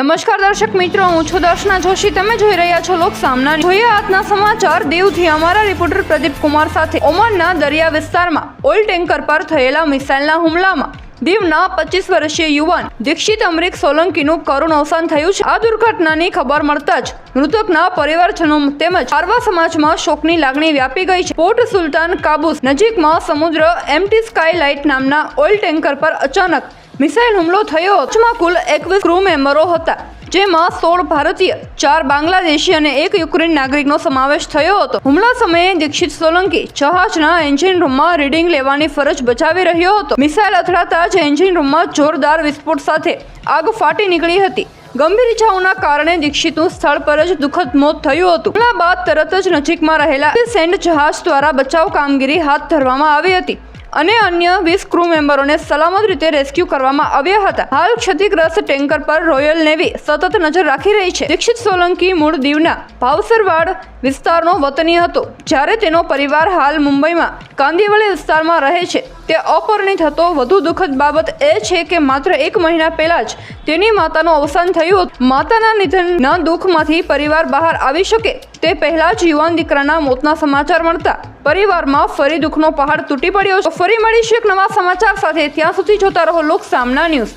નમસ્કાર દર્શક મિત્રો, હું છું દર્શના જોશી. તમે જોઈ રહ્યા છો લોક સામના. જોઈએ આજના સમાચાર દીવથી અમારા રિપોર્ટર પ્રદીપ કુમાર સાથે. ઓમાનના દરિયા વિસ્તારમાં ઓઇલ ટેન્કર પર થયેલા મિસાઇલના હુમલામાં દીવના 25 વર્ષીય યુવાન દીક્ષિત અમરીક સોલંકીનું કરુણ અવસાન થયું છે. આ દુર્ઘટનાની ખબર મળતા જ મૃતકના પરિવારજનો તેમજ આરવા સમાજમાં શોકની લાગણી વ્યાપી ગઈ છે. પોર્ટ સુલતાન કાબૂસ નજીકમાં સમુદ્ર એમટી સ્કાયલાઇટ નામના ઓઇલ ટેન્કર પર અચાનક મિસાઇલ હુમલો થયો. જેમાં કુલ 21 ક્રૂ મેમ્બરો હતા, જેમાં 16 ભારતીય, 4 બાંગ્લાદેશી અને 1 યુક્રેન નાગરિકનો સમાવેશ થયો હતો. હુમલા સમયે દીક્ષિત સોલંકી જહાજના એન્જિન રૂમમાં રીડિંગ લેવાની ફરજ બજાવી રહ્યો હતો. મિસાઇલ અથડાતા જ એન્જિન રૂમમાં જોરદાર વિસ્ફોટ સાથે આગ ફાટી નીકળી હતી. ગંભીર ઇજાઓના કારણે દીક્ષિતનું સ્થળ પર જ દુઃખદ મોત થયું હતું. હુમલા બાદ તરત જ નજીકમાં રહેલા સેન્ટ જહાજ દ્વારા બચાવ કામગીરી હાથ ધરવામાં આવી હતી અને અન્ય 20 ક્રૂ મેમ્બરોને સલામત રીતે રેસ્ક્યુ કરવામાં આવ્યા હતા. હાલ ક્ષતિગ્રસ્ત ટેન્કર પર રોયલ નેવી સતત નજર રાખી રહી છે. દીક્ષિત સોલંકી મૂળ દીવના ભાવસરવાડ વિસ્તારનો વતની હતો, જ્યારે તેનો પરિવાર હાલ મુંબઈમાં કાંદિવલી વિસ્તારમાં રહે છે. તે અપરિણિત હતો. વધુ દુઃખદ બાબત એ છે કે માત્ર 1 મહિના પહેલા જ તેની માતાનું અવસાન થયું હતું. માતાના નિધનના દુઃખમાંથી પરિવાર બહાર આવી શકે તે પહેલા જ યુવાન દીકરાના મોતના સમાચાર મળતા પરિવારમાં ફરી દુઃખનો પહાડ તૂટી પડ્યો છે. ફરી મળીશું એક નવા સમાચાર સાથે. ત્યાં સુધી જોતા રહો લોક સામના ન્યૂઝ.